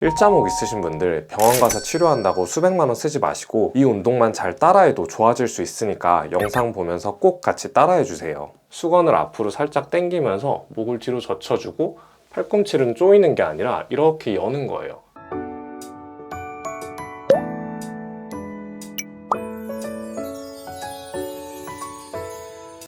일자목 있으신 분들 병원 가서 치료한다고 수백만 원 쓰지 마시고 이 운동만 잘 따라해도 좋아질 수 있으니까 영상 보면서 꼭 같이 따라해 주세요. 수건을 앞으로 살짝 당기면서 목을 뒤로 젖혀주고 팔꿈치는 조이는 게 아니라 이렇게 여는 거예요.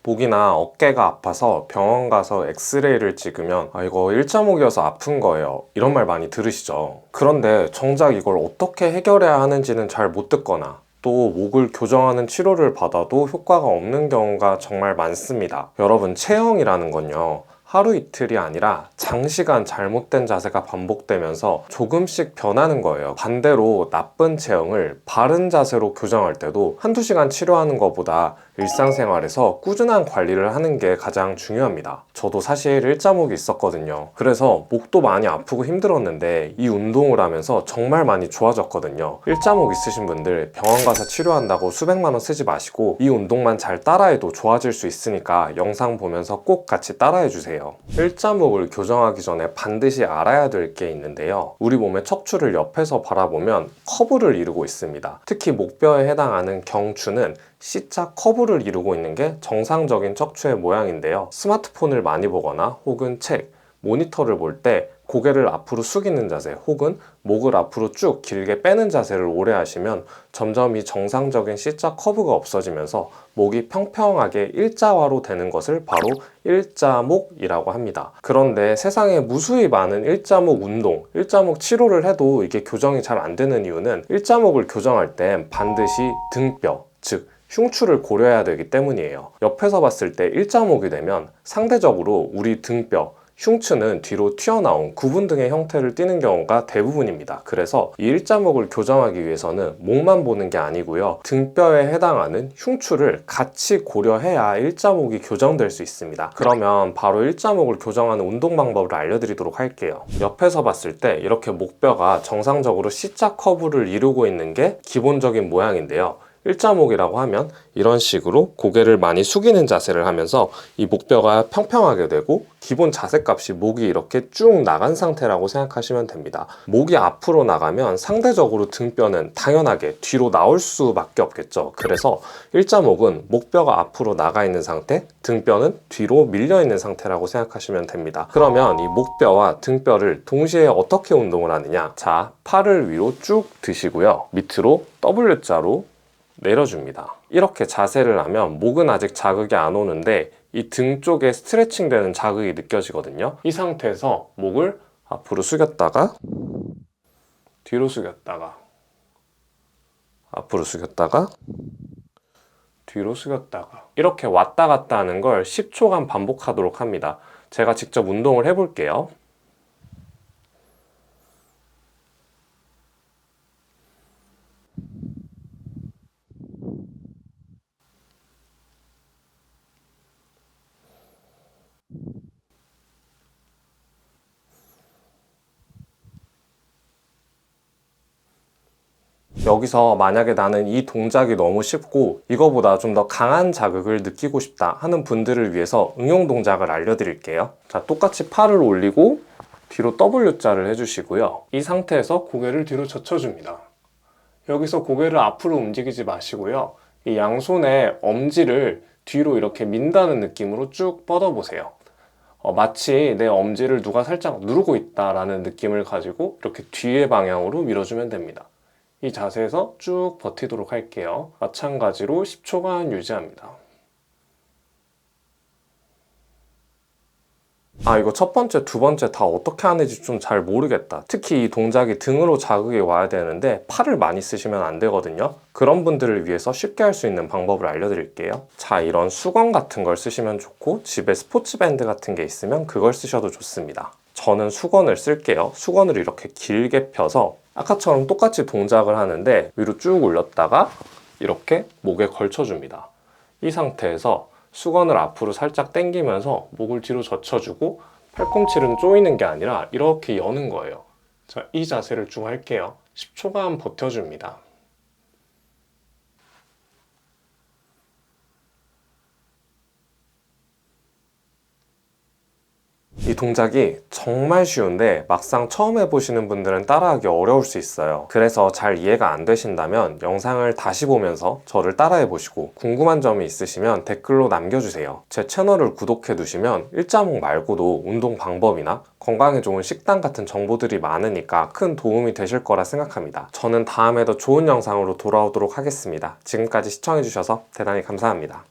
목이나 어깨가 아파서 병원 가서 엑스레이를 찍으면 이거 일자목이어서 아픈 거예요, 이런 말 많이 들으시죠? 그런데 정작 이걸 어떻게 해결해야 하는지는 잘 못 듣거나 또 목을 교정하는 치료를 받아도 효과가 없는 경우가 정말 많습니다. 여러분, 체형이라는 건요, 하루 이틀이 아니라 장시간 잘못된 자세가 반복되면서 조금씩 변하는 거예요. 반대로 나쁜 체형을 바른 자세로 교정할 때도 한두 시간 치료하는 것보다 일상생활에서 꾸준한 관리를 하는 게 가장 중요합니다. 저도 사실 일자목이 있었거든요. 그래서 목도 많이 아프고 힘들었는데 이 운동을 하면서 정말 많이 좋아졌거든요. 일자목 있으신 분들 병원 가서 치료한다고 수백만 원 쓰지 마시고 이 운동만 잘 따라해도 좋아질 수 있으니까 영상 보면서 꼭 같이 따라해 주세요. 일자목을 교정하기 전에 반드시 알아야 될 게 있는데요, 우리 몸의 척추를 옆에서 바라보면 커브를 이루고 있습니다. 특히 목뼈에 해당하는 경추는 C자 커브를 이루고 있는 게 정상적인 척추의 모양인데요, 스마트폰을 많이 보거나 혹은 책, 모니터를 볼 때 고개를 앞으로 숙이는 자세 혹은 목을 앞으로 쭉 길게 빼는 자세를 오래 하시면 점점 이 정상적인 C자 커브가 없어지면서 목이 평평하게 일자화로 되는 것을 바로 일자목이라고 합니다. 그런데 세상에 무수히 많은 일자목 운동, 일자목 치료를 해도 이게 교정이 잘 안 되는 이유는 일자목을 교정할 땐 반드시 등뼈, 즉 흉추를 고려해야 되기 때문이에요. 옆에서 봤을 때 일자목이 되면 상대적으로 우리 등뼈, 흉추는 뒤로 튀어나온 구분 등의 형태를 띠는 경우가 대부분입니다. 그래서 이 일자목을 교정하기 위해서는 목만 보는 게 아니고요, 등뼈에 해당하는 흉추를 같이 고려해야 일자목이 교정될 수 있습니다. 그러면 바로 일자목을 교정하는 운동 방법을 알려드리도록 할게요. 옆에서 봤을 때 이렇게 목뼈가 정상적으로 C자 커브를 이루고 있는 게 기본적인 모양인데요, 일자목이라고 하면 이런 식으로 고개를 많이 숙이는 자세를 하면서 이 목뼈가 평평하게 되고 기본 자세값이 목이 이렇게 쭉 나간 상태라고 생각하시면 됩니다. 목이 앞으로 나가면 상대적으로 등뼈는 당연하게 뒤로 나올 수밖에 없겠죠. 그래서 일자목은 목뼈가 앞으로 나가 있는 상태, 등뼈는 뒤로 밀려 있는 상태라고 생각하시면 됩니다. 그러면 이 목뼈와 등뼈를 동시에 어떻게 운동을 하느냐? 자, 팔을 위로 쭉 드시고요, 밑으로 W자로 내려줍니다. 이렇게 자세를 하면 목은 아직 자극이 안 오는데 이 등 쪽에 스트레칭 되는 자극이 느껴지거든요. 이 상태에서 목을 앞으로 숙였다가 뒤로 숙였다가 앞으로 숙였다가 뒤로 숙였다가 이렇게 왔다 갔다 하는 걸 10초간 반복하도록 합니다. 제가 직접 운동을 해볼게요. 여기서 만약에 나는 이 동작이 너무 쉽고 이거보다 좀 더 강한 자극을 느끼고 싶다 하는 분들을 위해서 응용 동작을 알려드릴게요. 자, 똑같이 팔을 올리고 뒤로 W자를 해주시고요. 이 상태에서 고개를 뒤로 젖혀줍니다. 여기서 고개를 앞으로 움직이지 마시고요, 이 양손의 엄지를 뒤로 이렇게 민다는 느낌으로 쭉 뻗어보세요. 마치 내 엄지를 누가 살짝 누르고 있다라는 느낌을 가지고 이렇게 뒤의 방향으로 밀어주면 됩니다. 이 자세에서 쭉 버티도록 할게요. 마찬가지로 10초간 유지합니다. 이거 첫 번째, 두 번째 다 어떻게 하는지 좀 잘 모르겠다, 특히 이 동작이 등으로 자극이 와야 되는데 팔을 많이 쓰시면 안 되거든요. 그런 분들을 위해서 쉽게 할 수 있는 방법을 알려드릴게요. 자, 이런 수건 같은 걸 쓰시면 좋고 집에 스포츠 밴드 같은 게 있으면 그걸 쓰셔도 좋습니다. 저는 수건을 쓸게요. 수건을 이렇게 길게 펴서 아까처럼 똑같이 동작을 하는데 위로 쭉 올렸다가 이렇게 목에 걸쳐줍니다. 이 상태에서 수건을 앞으로 살짝 당기면서 목을 뒤로 젖혀주고 팔꿈치는 조이는 게 아니라 이렇게 여는 거예요. 자, 이 자세를 쭉 할게요. 10초간 버텨줍니다. 이 동작이 정말 쉬운데 막상 처음 해보시는 분들은 따라하기 어려울 수 있어요. 그래서 잘 이해가 안 되신다면 영상을 다시 보면서 저를 따라해 보시고 궁금한 점이 있으시면 댓글로 남겨주세요. 제 채널을 구독해 두시면 일자목 말고도 운동 방법이나 건강에 좋은 식단 같은 정보들이 많으니까 큰 도움이 되실 거라 생각합니다. 저는 다음에 더 좋은 영상으로 돌아오도록 하겠습니다. 지금까지 시청해주셔서 대단히 감사합니다.